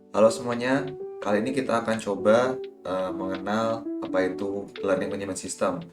Halo semuanya, kali ini kita akan coba mengenal apa itu Learning Management System.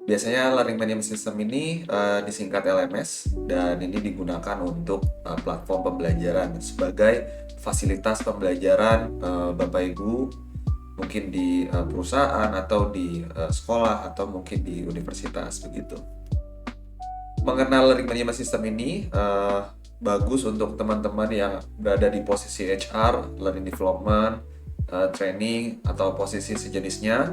Biasanya Learning Management System ini disingkat LMS dan ini digunakan untuk platform pembelajaran sebagai fasilitas pembelajaran Bapak Ibu mungkin di perusahaan atau di sekolah atau mungkin di universitas begitu. Mengenal Learning Management System ini bagus untuk teman-teman yang berada di posisi HR, Learning Development, Training, atau posisi sejenisnya.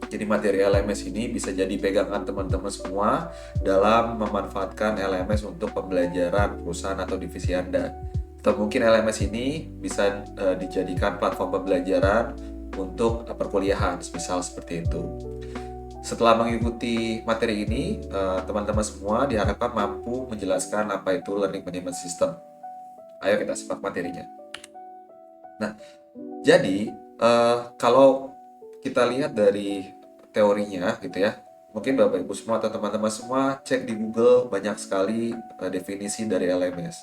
Jadi materi LMS ini bisa jadi pegangan teman-teman semua dalam memanfaatkan LMS untuk pembelajaran perusahaan atau divisi Anda. Atau mungkin LMS ini bisa dijadikan platform pembelajaran untuk perkuliahan, misal seperti itu. Setelah mengikuti materi ini, teman-teman semua diharapkan mampu menjelaskan apa itu Learning Management System. Ayo kita simak materinya. Nah, jadi kalau kita lihat dari teorinya gitu ya, mungkin Bapak Ibu semua atau teman-teman semua cek di Google banyak sekali definisi dari LMS.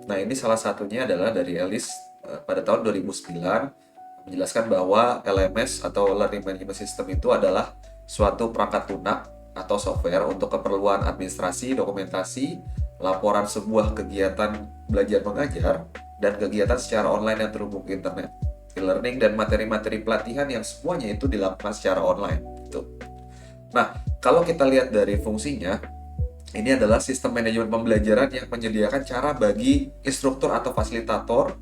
Nah, ini salah satunya adalah dari Ellis pada tahun 2009 menjelaskan bahwa LMS atau Learning Management System itu adalah suatu perangkat lunak atau software untuk keperluan administrasi, dokumentasi, laporan sebuah kegiatan belajar mengajar, dan kegiatan secara online yang terhubung ke internet. E-learning dan materi-materi pelatihan yang semuanya itu dilakukan secara online. Gitu. Nah, kalau kita lihat dari fungsinya, ini adalah sistem manajemen pembelajaran yang menyediakan cara bagi instruktur atau fasilitator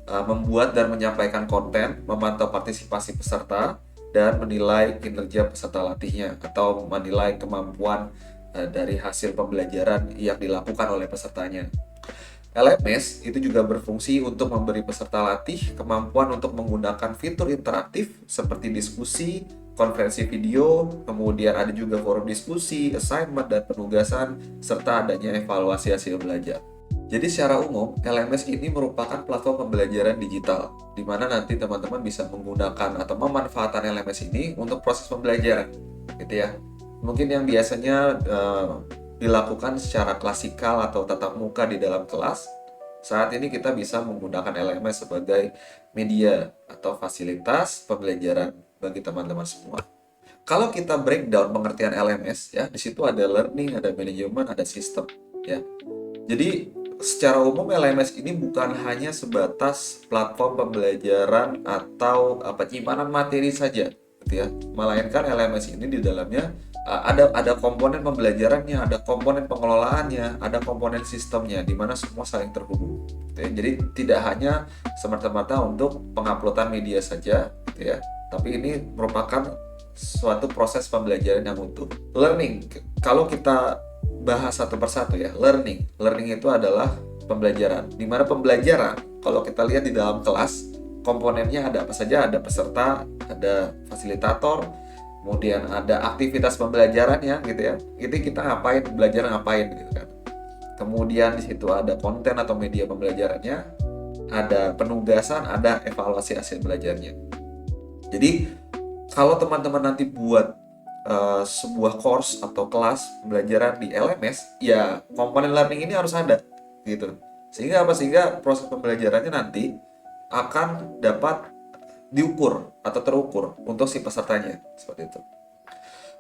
membuat dan menyampaikan konten, memantau partisipasi peserta, dan menilai kinerja peserta latihnya atau menilai kemampuan dari hasil pembelajaran yang dilakukan oleh pesertanya. LMS itu juga berfungsi untuk memberi peserta latih kemampuan untuk menggunakan fitur interaktif seperti diskusi, konferensi video, kemudian ada juga forum diskusi, assignment, dan penugasan, serta adanya evaluasi hasil belajar. Jadi secara umum, LMS ini merupakan platform pembelajaran digital, di mana nanti teman-teman bisa menggunakan atau memanfaatkan LMS ini untuk proses pembelajaran, gitu ya. Mungkin yang biasanya dilakukan secara klasikal atau tatap muka di dalam kelas, saat ini kita bisa menggunakan LMS sebagai media atau fasilitas pembelajaran bagi teman-teman semua. Kalau kita breakdown pengertian LMS, ya, di situ ada learning, ada manajemen, ada sistem, ya. Jadi secara umum LMS ini bukan hanya sebatas platform pembelajaran atau penyimpanan materi saja, gitu ya. Melainkan LMS ini di dalamnya ada komponen pembelajarannya, ada komponen pengelolaannya, ada komponen sistemnya, di mana semua saling terhubung. Gitu ya. Jadi tidak hanya semata-mata untuk penguploadan media saja, gitu ya. Tapi ini merupakan suatu proses pembelajaran yang utuh. Learning, kalau kita bahas satu persatu ya. Learning itu adalah pembelajaran. Di mana pembelajaran, kalau kita lihat di dalam kelas, komponennya ada apa saja? Ada peserta, ada fasilitator, kemudian ada aktivitas pembelajarannya gitu ya. Itu kita ngapain, belajar ngapain gitu kan. Kemudian di situ ada konten atau media pembelajarannya, ada penugasan, ada evaluasi hasil belajarnya. Jadi kalau teman-teman nanti buat sebuah course atau kelas pembelajaran di LMS, ya komponen learning ini harus ada gitu. Sehingga apa? Sehingga proses pembelajarannya nanti akan dapat diukur atau terukur untuk si pesertanya seperti itu.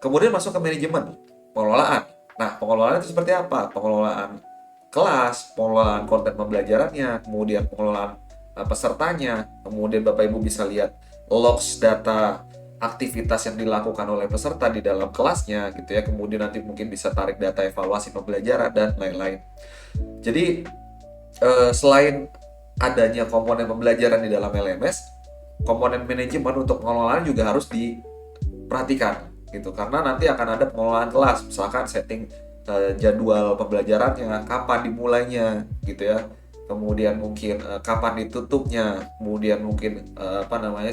Kemudian masuk ke manajemen, pengelolaan. Nah, pengelolaan itu seperti apa? Pengelolaan kelas, pengelolaan konten pembelajarannya, kemudian pengelolaan pesertanya, kemudian Bapak Ibu bisa lihat logs data aktivitas yang dilakukan oleh peserta di dalam kelasnya gitu ya. Kemudian nanti mungkin bisa tarik data evaluasi pembelajaran dan lain-lain. Jadi selain adanya komponen pembelajaran di dalam LMS, komponen manajemen untuk pengelolaan juga harus diperhatikan gitu, karena nanti akan ada pengelolaan kelas, misalkan setting jadwal pembelajarannya, kapan dimulainya gitu ya, kemudian mungkin kapan ditutupnya, kemudian mungkin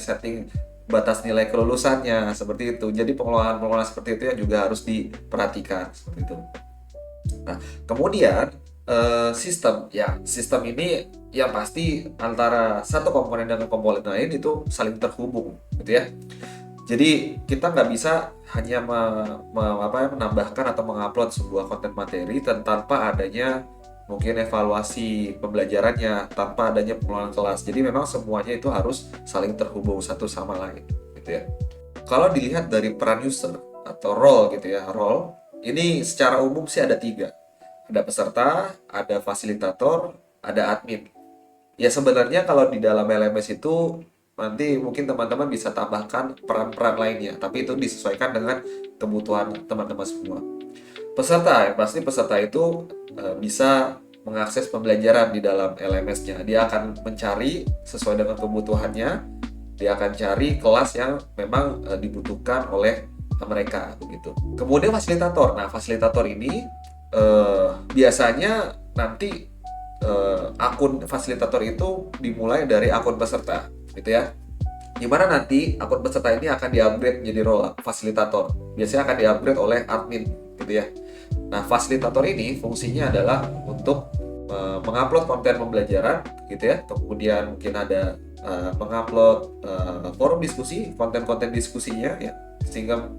setting batas nilai kelulusannya seperti itu. Jadi pengelolaan seperti itu yang juga harus diperhatikan seperti itu. Nah, kemudian sistem, ya sistem ini yang pasti antara satu komponen dengan komponen lain itu saling terhubung, gitu ya. Jadi kita nggak bisa hanya menambahkan atau mengupload sebuah konten materi tanpa adanya mungkin evaluasi pembelajarannya tanpa adanya pengelolaan kelas. Jadi memang semuanya itu harus saling terhubung satu sama lain, gitu ya. Kalau dilihat dari peran user atau role gitu ya, role ini secara umum sih ada tiga. Ada peserta, ada fasilitator, ada admin. Ya sebenarnya kalau di dalam LMS itu nanti mungkin teman-teman bisa tambahkan peran-peran lainnya, tapi itu disesuaikan dengan kebutuhan teman-teman semua. Peserta, yang pasti peserta itu bisa mengakses pembelajaran di dalam LMS-nya. Dia akan mencari sesuai dengan kebutuhannya, dia akan cari kelas yang memang dibutuhkan oleh mereka begitu. Kemudian fasilitator. Nah, fasilitator ini biasanya nanti akun fasilitator itu dimulai dari akun peserta, gitu ya. Dimana nanti akun peserta ini akan di-upgrade menjadi role fasilitator. Biasanya akan di-upgrade oleh admin, gitu ya. Nah, fasilitator ini fungsinya adalah untuk mengupload konten pembelajaran, gitu ya. Kemudian mungkin ada mengupload forum diskusi, konten-konten diskusinya, ya, sehingga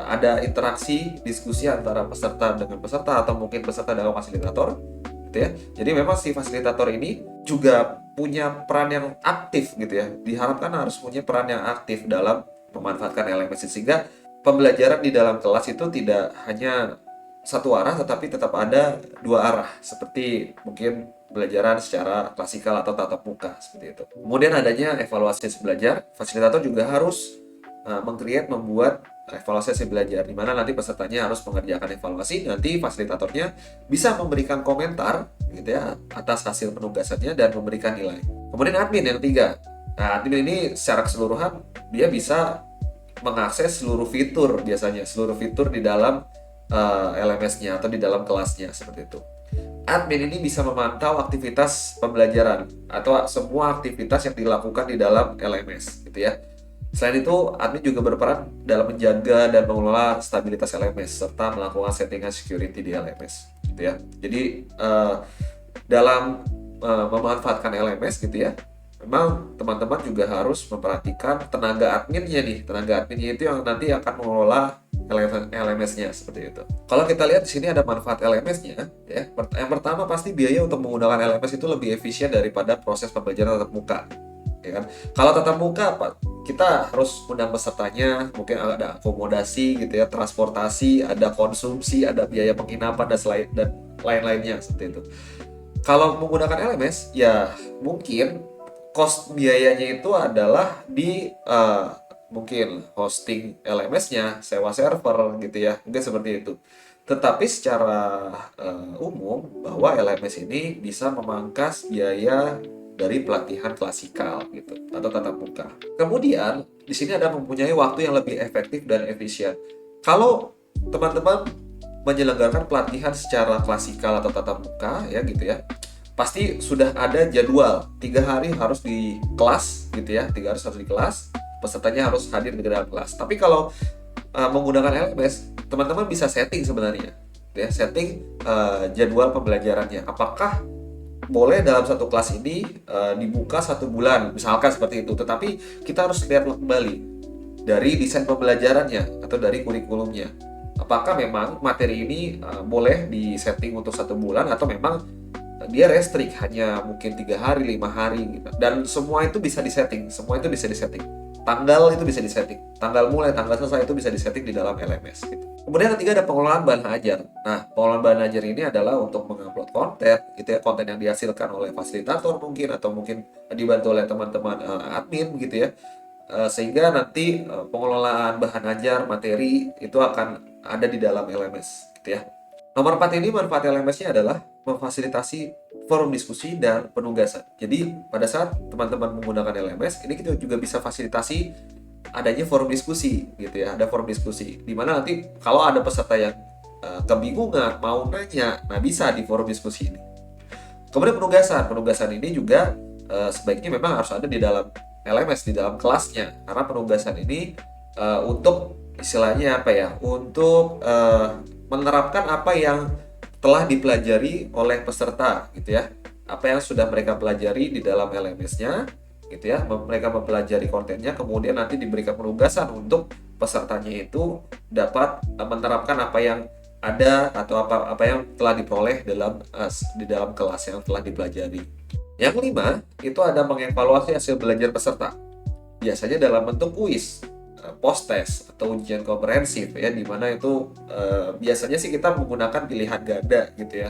ada interaksi diskusi antara peserta dengan peserta atau mungkin peserta dengan fasilitator, gitu ya. Jadi memang si fasilitator ini juga punya peran yang aktif, gitu ya. Diharapkan harus punya peran yang aktif dalam memanfaatkan LMS sehingga pembelajaran di dalam kelas itu tidak hanya satu arah tetapi tetap ada dua arah seperti mungkin pembelajaran secara klasikal atau tatap muka seperti itu. Kemudian adanya evaluasi sesi belajar, fasilitator juga harus membuat evaluasi sesi belajar di mana nanti pesertanya harus mengerjakan evaluasi, nanti fasilitatornya bisa memberikan komentar gitu ya atas hasil penugasannya dan memberikan nilai. Kemudian admin yang ketiga. Nah, admin ini secara keseluruhan dia bisa mengakses seluruh fitur, biasanya seluruh fitur di dalam LMS-nya atau di dalam kelasnya seperti itu. Admin ini bisa memantau aktivitas pembelajaran atau semua aktivitas yang dilakukan di dalam LMS, gitu ya. Selain itu, admin juga berperan dalam menjaga dan mengelola stabilitas LMS serta melakukan settingan security di LMS, gitu ya. Jadi dalam memanfaatkan LMS, gitu ya, memang teman-teman juga harus memperhatikan tenaga adminnya nih. Tenaga adminnya itu yang nanti akan mengelola LMS-nya seperti itu. Kalau kita lihat di sini ada manfaat LMS-nya, ya. Yang pertama pasti biaya untuk menggunakan LMS itu lebih efisien daripada proses pembelajaran tatap muka, ya kan? Kalau tatap muka apa? Kita harus undang pesertanya, mungkin ada akomodasi gitu ya, transportasi, ada konsumsi, ada biaya penginapan dan lain-lainnya seperti itu. Kalau menggunakan LMS, ya mungkin cost biayanya itu adalah di mungkin hosting LMS-nya, sewa server gitu ya, mungkin seperti itu. Tetapi secara umum bahwa LMS ini bisa memangkas biaya dari pelatihan klasikal gitu atau tatap muka. Kemudian di sini ada mempunyai waktu yang lebih efektif dan efisien. Kalau teman-teman menyelenggarakan pelatihan secara klasikal atau tatap muka ya gitu ya, pasti sudah ada jadwal 3 hari harus di kelas gitu ya, 3 hari harus di kelas, pesertanya harus hadir di dalam kelas. Tapi kalau menggunakan LMS, teman-teman bisa setting sebenarnya ya, setting jadwal pembelajarannya. Apakah boleh dalam satu kelas ini dibuka 1 bulan misalkan seperti itu, tetapi kita harus lihat kembali dari desain pembelajarannya atau dari kurikulumnya, apakah memang materi ini boleh disetting untuk 1 bulan atau memang dia restrik hanya mungkin 3 hari, 5 hari gitu. Dan semua itu bisa disetting, tanggal itu bisa disetting, tanggal mulai, tanggal selesai itu bisa disetting di dalam LMS gitu. Kemudian ketiga ada pengelolaan bahan ajar. Nah, pengelolaan bahan ajar ini adalah untuk mengupload konten, gitu ya, konten yang dihasilkan oleh fasilitator mungkin atau mungkin dibantu oleh teman-teman admin gitu ya. Sehingga nanti pengelolaan bahan ajar materi itu akan ada di dalam LMS gitu ya. Nomor 4 ini manfaat LMS-nya adalah memfasilitasi forum diskusi dan penugasan. Jadi pada saat teman-teman menggunakan LMS, ini kita juga bisa fasilitasi adanya forum diskusi gitu ya. Ada forum diskusi di mana nanti kalau ada peserta yang kebingungan mau nanya, nah bisa di forum diskusi ini. Kemudian penugasan ini juga sebaiknya memang harus ada di dalam LMS, di dalam kelasnya, karena penugasan ini untuk istilahnya apa ya, untuk menerapkan apa yang telah dipelajari oleh peserta gitu ya, apa yang sudah mereka pelajari di dalam LMS-nya gitu ya, mereka mempelajari kontennya, kemudian nanti diberikan penugasan untuk pesertanya itu dapat menerapkan apa yang ada atau apa yang telah diperoleh di dalam kelas yang telah dipelajari. Yang kelima, itu ada mengevaluasi hasil belajar peserta. Biasanya dalam bentuk kuis, post test atau ujian komprehensif ya, di mana itu biasanya sih kita menggunakan pilihan ganda gitu ya.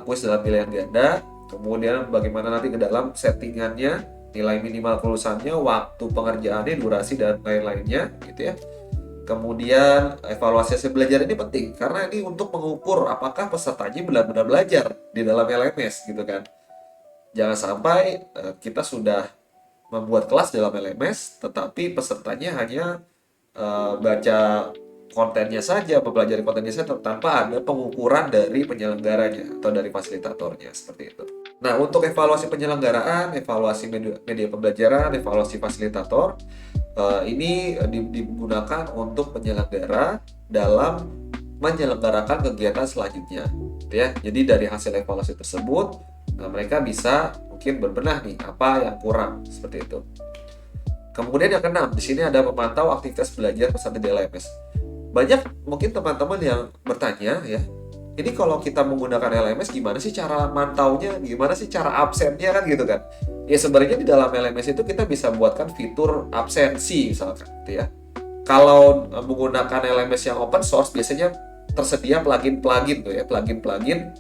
Kuis dalam pilihan ganda, kemudian bagaimana nanti ke dalam settingannya, nilai minimal kelulusannya, waktu pengerjaannya, durasi dan lain-lainnya gitu ya. Kemudian evaluasi hasil belajar ini penting karena ini untuk mengukur apakah pesertanya benar-benar belajar di dalam LMS gitu kan. Jangan sampai kita sudah membuat kelas dalam LMS tetapi pesertanya hanya baca kontennya saja, mempelajari kontennya saja tanpa ada pengukuran dari penyelenggaranya atau dari fasilitatornya seperti itu. Nah, untuk evaluasi penyelenggaraan, evaluasi media pembelajaran, evaluasi fasilitator, ini digunakan untuk penyelenggara dalam menyelenggarakan kegiatan selanjutnya, gitu ya. Jadi dari hasil evaluasi tersebut, mereka bisa mungkin berbenah nih apa yang kurang seperti itu. Kemudian yang keenam, di sini ada memantau aktivitas belajar peserta di LMS. Banyak mungkin teman-teman yang bertanya ya, ini kalau kita menggunakan LMS gimana sih cara mantaunya, gimana sih cara absennya kan gitu kan. Ya sebenarnya di dalam LMS itu kita bisa buatkan fitur absensi misalkan gitu ya. Kalau menggunakan LMS yang open source biasanya tersedia plugin-plugin tuh ya, plugin-plugin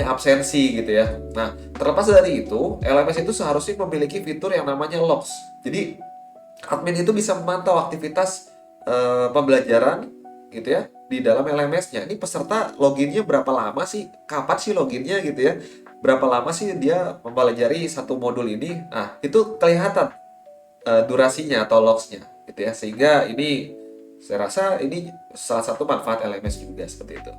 absensi gitu ya. Nah, terlepas dari itu, LMS itu seharusnya memiliki fitur yang namanya logs. Jadi, admin itu bisa memantau aktivitas pembelajaran gitu ya di dalam LMS-nya. Ini peserta loginnya berapa lama sih? Kapan sih loginnya gitu ya? Berapa lama sih dia mempelajari satu modul ini? Nah, itu kelihatan durasinya atau logs-nya gitu ya. Sehingga ini saya rasa ini salah satu manfaat LMS juga seperti itu.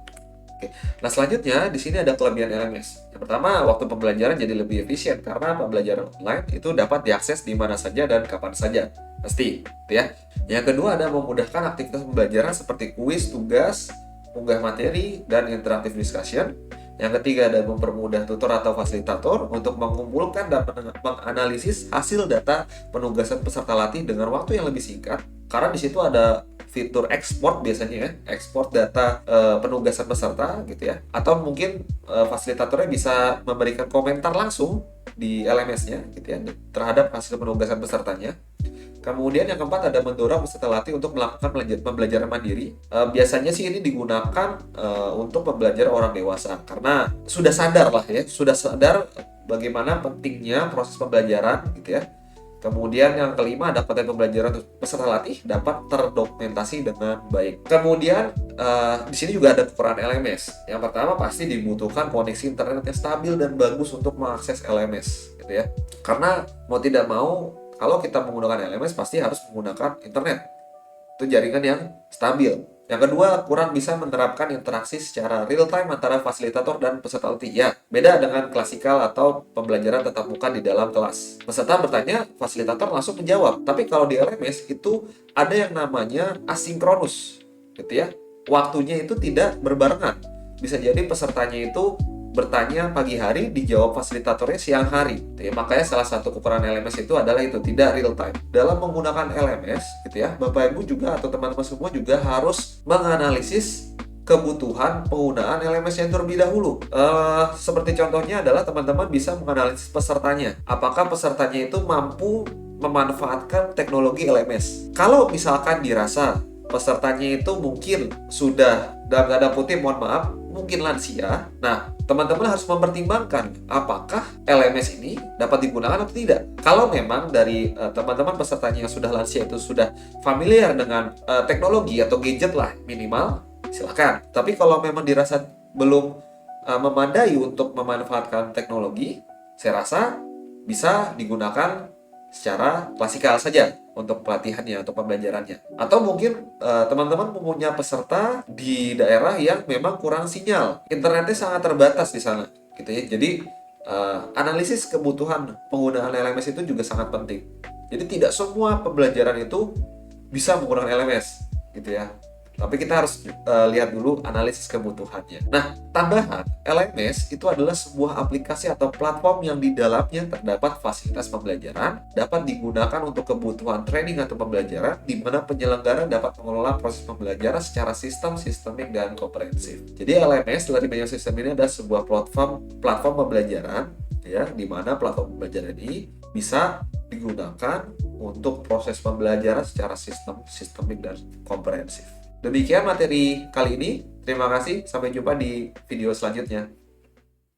Oke. Nah, selanjutnya di sini ada kelebihan LMS. Yang pertama, waktu pembelajaran jadi lebih efisien karena pembelajaran online itu dapat diakses di mana saja dan kapan saja. Pasti, gitu ya. Yang kedua ada memudahkan aktivitas pembelajaran seperti kuis, tugas, unggah materi, dan interactive discussion. Yang ketiga ada mempermudah tutor atau fasilitator untuk mengumpulkan dan menganalisis hasil data penugasan peserta latih dengan waktu yang lebih singkat. Karena di situ ada fitur ekspor biasanya ya, ekspor data penugasan peserta gitu ya. Atau mungkin fasilitatornya bisa memberikan komentar langsung di LMS-nya gitu ya terhadap hasil penugasan pesertanya. Kemudian yang keempat ada mendorong peserta latih untuk melakukan pembelajaran mandiri. Biasanya sih ini digunakan untuk pembelajaran orang dewasa karena sudah sadar lah ya, sudah sadar bagaimana pentingnya proses pembelajaran gitu ya. Kemudian yang kelima ada konten pembelajaran peserta latih dapat terdokumentasi dengan baik. Kemudian di sini juga ada kekurangan LMS. Yang pertama pasti dibutuhkan koneksi internet yang stabil dan bagus untuk mengakses LMS gitu ya. Karena mau tidak mau kalau kita menggunakan LMS pasti harus menggunakan internet. Itu jaringan yang stabil. Yang kedua, kurang bisa menerapkan interaksi secara real time antara fasilitator dan peserta latih. Ya, beda dengan klasikal atau pembelajaran tatap muka di dalam kelas. Peserta bertanya, fasilitator langsung menjawab. Tapi kalau di LMS itu ada yang namanya asinkronus, gitu ya. Waktunya itu tidak berbarengan. Bisa jadi pesertanya itu bertanya pagi hari, dijawab fasilitatornya siang hari. Ya, makanya salah satu kekurangan LMS itu adalah itu tidak real time. Dalam menggunakan LMS, gitu ya, Bapak Ibu juga atau teman-teman semua juga harus menganalisis kebutuhan penggunaan LMS yang terlebih dahulu. Seperti contohnya adalah teman-teman bisa menganalisis pesertanya. Apakah pesertanya itu mampu memanfaatkan teknologi LMS? Kalau misalkan dirasa pesertanya itu mungkin sudah dalam tanda kutip mohon maaf mungkin lansia. Nah, teman-teman harus mempertimbangkan apakah LMS ini dapat digunakan atau tidak. Kalau memang dari teman-teman pesertanya yang sudah lansia itu sudah familiar dengan teknologi atau gadget lah minimal, silakan. Tapi kalau memang dirasa belum memadai untuk memanfaatkan teknologi, saya rasa bisa digunakan secara klasikal saja untuk pelatihannya atau pembelajarannya. Atau mungkin teman-teman mempunyai peserta di daerah yang memang kurang sinyal, internetnya sangat terbatas di sana, gitu ya. Jadi analisis kebutuhan penggunaan LMS itu juga sangat penting. Jadi tidak semua pembelajaran itu bisa menggunakan LMS, gitu ya. Tapi kita harus lihat dulu analisis kebutuhannya. Nah, tambahan, LMS itu adalah sebuah aplikasi atau platform yang di dalamnya terdapat fasilitas pembelajaran, dapat digunakan untuk kebutuhan training atau pembelajaran, di mana penyelenggara dapat mengelola proses pembelajaran secara sistemik, dan komprehensif. Jadi LMS, Learning Management System ini adalah sebuah platform pembelajaran, ya, di mana platform pembelajaran ini bisa digunakan untuk proses pembelajaran secara sistemik dan komprehensif. Demikian materi kali ini. Terima kasih. Sampai jumpa di video selanjutnya.